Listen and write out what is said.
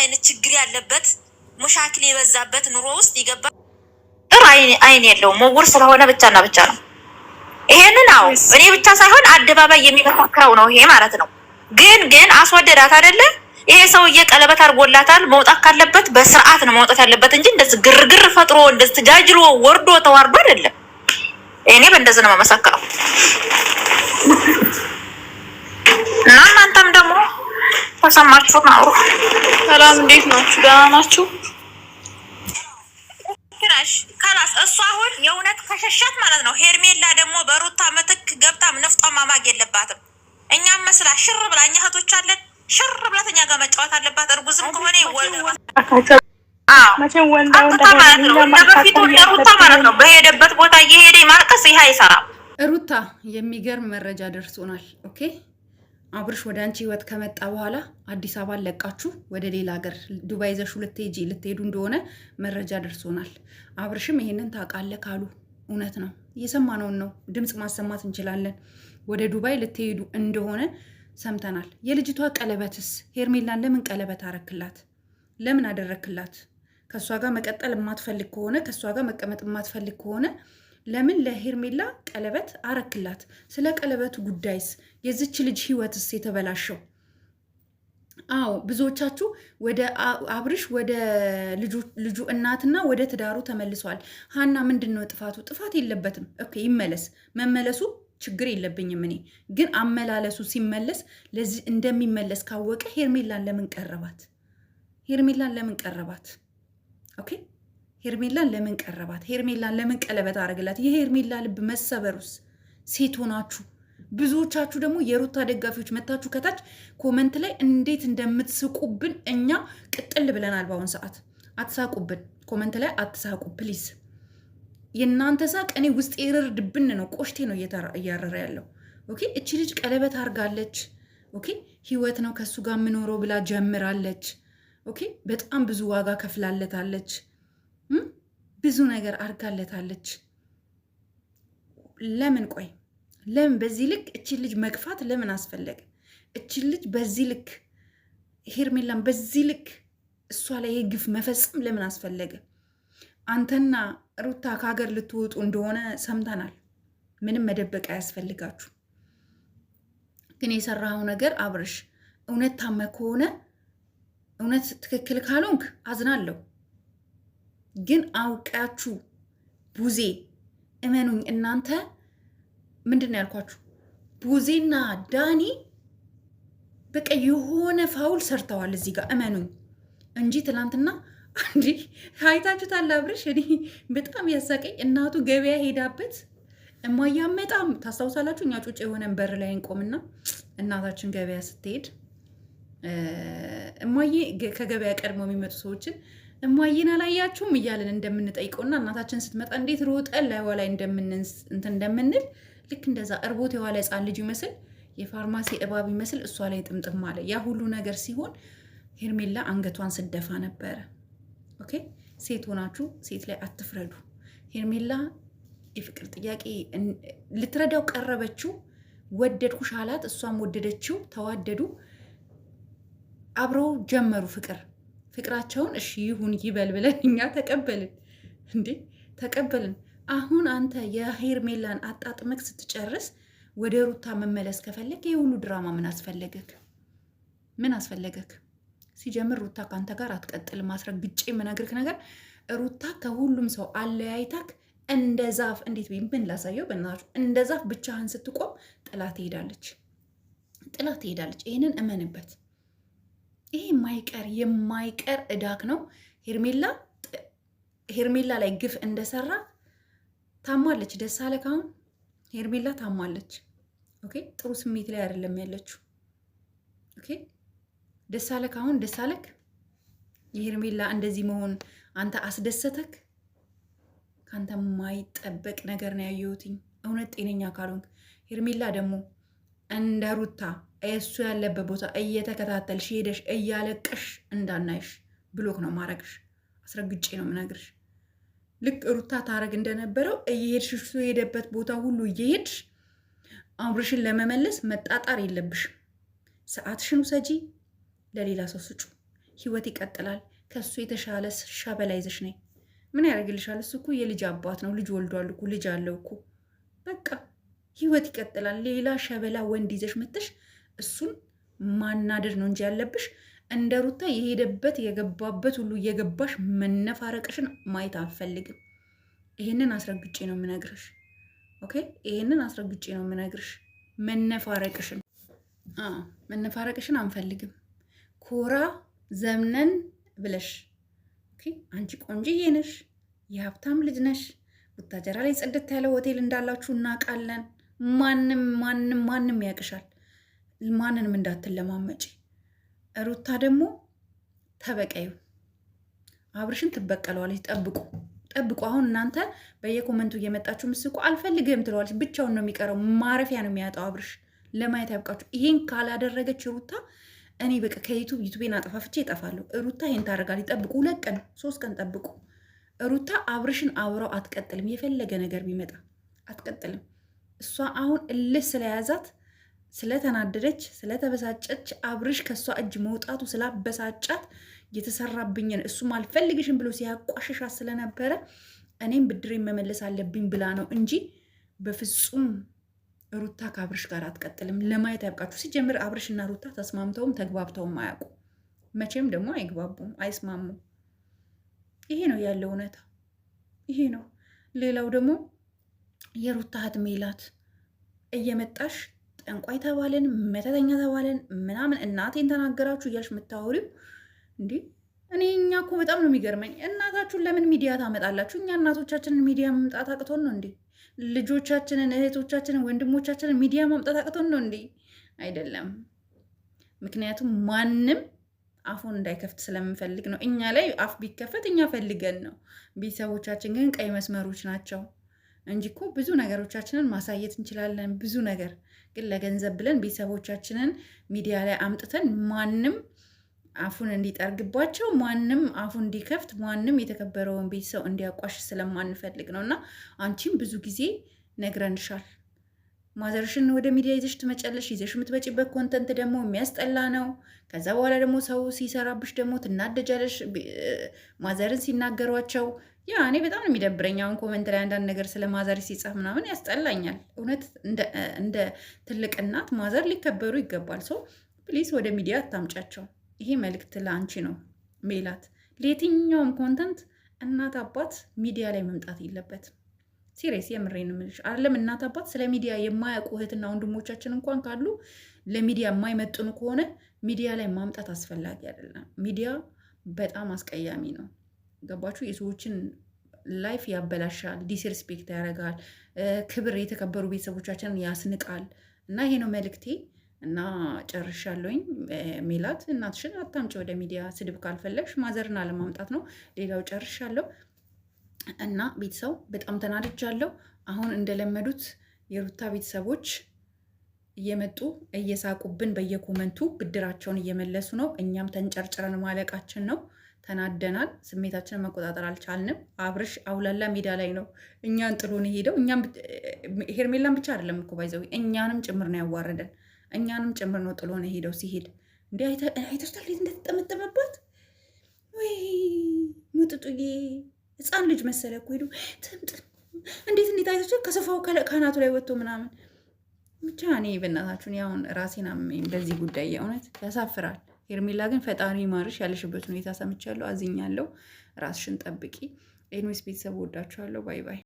አይነት ችግር ያለበት ሙሻክል የበዛበት ኑሮ ውስጥ ይገባ አይን የለውም መውር ስለሆነ ብቻና ብቻ ነው። ይሄንን አው እኔ ብቻ ሳይሆን አደባባይ የሚመሰክረው ነው ይሄ ማለት ነው። ግን አስወደዳት አይደለ? ይሄ ሰውዬ ቀለበት አድርጎላታል። መውጣት ካለበት በስርዓት ነው መውጣት ያለበት እንጂ እንደዚህ ግርግር ፈጥሮ እንደዚህ ተጃጅሎ ወርዶ ተዋርዶ አይደለም። እኔ በእንደዚህ ነው መመሰክረው። እና እናንተም ደግሞ ተሰማችሁ ነው። ሰላም እንዴት ናችሁ? ደህና ናችሁ? ካላስ እሷ አሁን የእውነት ከሸሻት ማለት ነው። ሄርሜላ ደግሞ በሩታ ምትክ ገብታ ነፍጧ ማማግ የለባትም። እኛም መስላ ሽር ብላ እኛ እህቶች አለን ሽር ብላተኛ ጋር መጫወት አለባት። እርጉዝም ከሆነ ይወልድ ሩታ ማለት ነው። በሄደበት ቦታ እየሄደ ማልቀስ ይሄ አይሰራም። ሩታ የሚገርም መረጃ ደርሶናል። ኦኬ አብርሽ ወደ አንቺ ህይወት ከመጣ በኋላ አዲስ አበባ ለቃችሁ ወደ ሌላ ሀገር ዱባይ ይዘሽ ልትሄዱ እንደሆነ መረጃ ደርሶናል። አብርሽም ይሄንን ታውቃለህ ካሉ እውነት ነው፣ እየሰማነውን ነው። ድምጽ ማሰማት እንችላለን። ወደ ዱባይ ልትሄዱ እንደሆነ ሰምተናል። የልጅቷ ቀለበትስ ሄርሜላን ለምን ቀለበት አረክላት? ለምን አደረክላት? ከሷ ጋር መቀጠል የማትፈልግ ከሆነ ከሷ ጋር መቀመጥ የማትፈልግ ከሆነ ለምን ለሄርሜላ ቀለበት አረክላት? ስለ ቀለበቱ ጉዳይስ የዚች ልጅ ህይወትስ የተበላሸው? አዎ ብዙዎቻችሁ ወደ አብርሽ ወደ ልጁ እናትና ወደ ትዳሩ ተመልሷል። ሀና ምንድነው ጥፋቱ? ጥፋት የለበትም። ኦኬ ይመለስ። መመለሱ ችግር የለብኝም እኔ ግን አመላለሱ ሲመለስ ለዚህ እንደሚመለስ ካወቀ ሄርሜላን ለምን ቀረባት? ሄርሜላን ለምን ቀረባት? ኦኬ ሄርሜላን ለምን ቀረባት? ሄርሜላን ለምን ቀለበት አረግላት? የሄርሜላ ልብ መሰበሩስ? ሴት ሆናችሁ ብዙዎቻችሁ ደግሞ የሩታ ደጋፊዎች መታችሁ ከታች ኮመንት ላይ እንዴት እንደምትስቁብን እኛ ቅጥል ብለናል። በአሁን ሰዓት አትሳቁብን፣ ኮመንት ላይ አትሳቁ ፕሊዝ። የእናንተ ሳቅ እኔ ውስጥ የረር ድብን ነው፣ ቆሽቴ ነው እያረረ ያለው። ኦኬ እቺ ልጅ ቀለበት አርጋለች። ኦኬ ህይወት ነው ከሱ ጋር የምኖረው ብላ ጀምራለች። ኦኬ በጣም ብዙ ዋጋ ከፍላለታለች። ብዙ ነገር አርጋለታለች። ለምን ቆይ ለምን በዚህ ልክ እቺ ልጅ መግፋት ለምን አስፈለገ? እቺ ልጅ በዚህ ልክ ሄርሜላን በዚህ ልክ እሷ ላይ የግፍ መፈጸም ለምን አስፈለገ? አንተና ሩታ ከሀገር ልትወጡ እንደሆነ ሰምተናል። ምንም መደበቅ አያስፈልጋችሁ። ግን የሰራው ነገር አብርሽ እውነት ታመ ከሆነ እውነት ትክክል ካልሆንክ አዝናለሁ። ግን አውቃችሁ ቡዜ እመኑኝ እናንተ ምንድን ነው ያልኳችሁ? ቡዜና ዳኒ በቃ የሆነ ፋውል ሰርተዋል እዚህ ጋር እመኑኝ እንጂ ትናንትና አንዲ አይታችሁታል። አብርሽ እኔ በጣም ያሳቀኝ እናቱ ገበያ ሄዳበት እማያመጣም ታስታውሳላችሁ። እኛ ጩጭ የሆነ በር ላይ እንቆምና እናታችን ገበያ ስትሄድ እማዬ ከገበያ ቀድሞ የሚመጡ ሰዎችን እማዬን አላያችሁም እያለን እንደምንጠይቀውና እናታችን ስትመጣ እንዴት ሮጠን ላይዋ ላይ እንደምንል ልክ እንደዛ እርቦት የዋለ ህፃን ልጅ ይመስል የፋርማሲ እባብ ይመስል እሷ ላይ ጥምጥም አለ። ያ ሁሉ ነገር ሲሆን ሄርሜላ አንገቷን ስደፋ ነበረ። ኦኬ ሴት ሆናችሁ ሴት ላይ አትፍረዱ። ሄርሜላ የፍቅር ጥያቄ ልትረዳው ቀረበችው። ወደድኩሽ አላት፣ እሷም ወደደችው። ተዋደዱ፣ አብረው ጀመሩ ፍቅራቸውን። እሺ ይሁን ይበል ብለን እኛ ተቀበልን እንዴ ተቀበልን። አሁን አንተ የሄርሜላን አጣጥመክ ስትጨርስ ወደ ሩታ መመለስ ከፈለግ ይሄ ሁሉ ድራማ ምን አስፈለገክ? ምን አስፈለገክ? ሲጀምር ሩታ ካንተ ጋር አትቀጥል። ማስረግጬ የምነግርክ ነገር ሩታ ከሁሉም ሰው አለያይታክ እንደ ዛፍ እንዴት ምን ላሳየው በእናትህ እንደ ዛፍ ብቻህን ስትቆም ጥላት ትሄዳለች። ይሄንን እመንበት። ይሄ የማይቀር እዳክ ነው። ሄርሜላ ላይ ግፍ እንደሰራ ታማለች። ደስ አለክ? አሁን ሄርሜላ ታማለች። ኦኬ ጥሩ ስሜት ላይ አይደለም ያለችው። ኦኬ ደስ አለክ? አሁን ደስ አለክ? የሄርሜላ እንደዚህ መሆን አንተ አስደሰተክ? ካንተ የማይጠበቅ ነገር ነው ያየሁትኝ። እውነት ጤነኛ ካልሆንክ ሄርሜላ ደግሞ እንደ ሩታ እሱ ያለበት ቦታ እየተከታተልሽ ሄደሽ እያለቀሽ እንዳናይሽ ብሎክ ነው ማረግሽ። አስረግጬ ነው ምነግርሽ። ልክ ሩታ ታረግ እንደነበረው እየሄድሽ እሱ የሄደበት ቦታ ሁሉ እየሄድሽ አብርሽን ለመመለስ መጣጣር የለብሽም። ሰዓትሽን ውሰጂ፣ ለሌላ ሰው ስጩ። ህይወት ይቀጥላል። ከሱ የተሻለ ሸበላ ይዘሽ ነይ። ምን ያደርግልሻል? እሱ እኮ የልጅ አባት ነው። ልጅ ወልዷል እኮ ልጅ አለው እኮ። በቃ ህይወት ይቀጥላል። ሌላ ሸበላ ወንድ ይዘሽ መጥተሽ እሱን ማናደድ ነው እንጂ ያለብሽ እንደ ሩታ የሄደበት የገባበት ሁሉ እየገባሽ መነፋረቅሽን ማየት አልፈልግም። ይሄንን አስረግጬ ነው የምነግርሽ። ኦኬ፣ ይሄንን አስረግጬ ነው የምነግርሽ። መነፋረቅሽን አንፈልግም። ኮራ ዘምነን ብለሽ አንቺ ቆንጅዬ ነሽ፣ የሀብታም ልጅ ነሽ። ቡታጀራ ላይ ጽድት ያለ ሆቴል እንዳላችሁ እናውቃለን። ማንም ያቅሻል። ማንንም እንዳትለማመጪ። ሩታ ደግሞ ተበቀዩ፣ አብርሽን ትበቀለዋለች። ጠብቁ። አሁን እናንተ በየኮመንቱ እየመጣችሁ ምስቁ አልፈልግም ትለዋለች። ብቻውን ነው የሚቀረው። ማረፊያ ነው የሚያጣው አብርሽ። ለማየት ያብቃችሁ። ይሄን ካላደረገች ሩታ እኔ በቃ ከዩቱቤን አጠፋፍቼ እጠፋለሁ። ሩታ ይሄን ታደርጋለች። ጠብቁ። 2 ቀን 3 ቀን ጠብቁ። ሩታ አብርሽን አብረው አትቀጥልም። የፈለገ ነገር ቢመጣ አትቀጥልም። እሷ አሁን እልህ ስለያዛት ስለተናደደች ስለተበሳጨች አብርሽ ከእሷ እጅ መውጣቱ ስላበሳጫት የተሰራብኝን እሱም አልፈልግሽም ብሎ ሲያቋሽሻት ስለነበረ እኔም ብድሬን መመለስ አለብኝ ብላ ነው እንጂ በፍጹም ሩታ ከአብርሽ ጋር አትቀጥልም። ለማየት ያብቃችሁ። ሲጀምር አብርሽና ሩታ ተስማምተውም ተግባብተውም አያውቁ። መቼም ደግሞ አይግባቡም፣ አይስማሙም። ይሄ ነው ያለው እውነታ፣ ይሄ ነው። ሌላው ደግሞ የሩታ እህት ሜላት እየመጣሽ ጠንቋይ ተባለን መተተኛ ተባለን ምናምን እናቴን ተናገራችሁ እያልሽ የምታወሪው እንዴ? እኛ እኮ በጣም ነው የሚገርመኝ። እናታችሁን ለምን ሚዲያ ታመጣላችሁ? እኛ እናቶቻችንን ሚዲያ መምጣት አቅቶን ነው እንዴ? ልጆቻችንን፣ እህቶቻችንን፣ ወንድሞቻችንን ሚዲያ ማምጣት አቅቶን ነው እንዴ? አይደለም። ምክንያቱም ማንም አፉን እንዳይከፍት ስለምንፈልግ ነው። እኛ ላይ አፍ ቢከፈት እኛ ፈልገን ነው። ቤተሰቦቻችን ግን ቀይ መስመሮች ናቸው እንጂ እኮ ብዙ ነገሮቻችንን ማሳየት እንችላለን። ብዙ ነገር ግን ለገንዘብ ብለን ቤተሰቦቻችንን ሚዲያ ላይ አምጥተን ማንም አፉን እንዲጠርግባቸው፣ ማንም አፉን እንዲከፍት፣ ማንም የተከበረውን ቤተሰብ እንዲያቋሽ ስለማንፈልግ ነው። እና አንቺም ብዙ ጊዜ ነግረንሻል። ማዘርሽን ወደ ሚዲያ ይዘሽ ትመጫለሽ። ይዘሽ የምትመጪበት ኮንተንት ደግሞ የሚያስጠላ ነው። ከዛ በኋላ ደግሞ ሰው ሲሰራብሽ ደግሞ ትናደጃለሽ። ማዘርን ሲናገሯቸው እኔ በጣም ነው የሚደብረኝ። አሁን ኮመንት ላይ አንዳንድ ነገር ስለ ማዘር ሲጻፍ ምናምን ያስጠላኛል። እውነት እንደ ትልቅ እናት ማዘር ሊከበሩ ይገባል። ሰው ፕሊስ ወደ ሚዲያ አታምጫቸው። ይሄ መልእክት ለአንቺ ነው ሜላት። ለየትኛውም ኮንተንት እናት አባት ሚዲያ ላይ መምጣት የለበትም። ሲሪየስ የምሬን የምልሽ አይደለም። እናት አባት ስለ ሚዲያ የማያውቁ እህትና ወንድሞቻችን እንኳን ካሉ ለሚዲያ የማይመጥኑ ከሆነ ሚዲያ ላይ ማምጣት አስፈላጊ አይደለም። ሚዲያ በጣም አስቀያሚ ነው። ገባችሁ? የሰዎችን ላይፍ ያበላሻል፣ ዲስሪስፔክት ያደርጋል፣ ክብር የተከበሩ ቤተሰቦቻችንን ያስንቃል። እና ይሄ ነው መልእክቴ እና ጨርሻለሁኝ። ሜላት እናትሽን አታምጪ ወደ ሚዲያ። ስድብ ካልፈለግሽ ማዘርን አለማምጣት ነው። ሌላው ጨርሻለሁ። እና ቤተሰብ በጣም ተናድጃለሁ። አሁን እንደለመዱት የሩታ ቤተሰቦች እየመጡ እየሳቁብን በየኮመንቱ ብድራቸውን እየመለሱ ነው። እኛም ተንጨርጭረን ማለቃችን ነው። ተናደናል። ስሜታችንን መቆጣጠር አልቻልንም። አብርሽ አውላላ ሜዳ ላይ ነው እኛን ጥሎን ሄደው። ሄርሜላን ብቻ አይደለም እኮ ባይዘው እኛንም ጭምር ነው ያዋረደን። እኛንም ጭምር ነው ጥሎን ሄደው ሲሄድ እንዲ አይተሽታል እንደተጠመጠመባት ወይ ሙጥጡዬ ህፃን ልጅ መሰለ እኮ ሄዱ እንዴት አይተችው ከሶፋው ከአናቱ ላይ ወጥቶ ምናምን ብቻ። እኔ በእናታችሁን ያሁን ራሴን አመመኝ በዚህ ጉዳይ። የእውነት ያሳፍራል። ሄርሜላ ግን ፈጣሪ ማርሽ። ያለሽበት ሁኔታ ሰምቻለሁ፣ አዝኛለሁ። ራስሽን ጠብቂ። ኤንዌስ ቤተሰብ ወዳችኋለሁ። ባይ ባይ።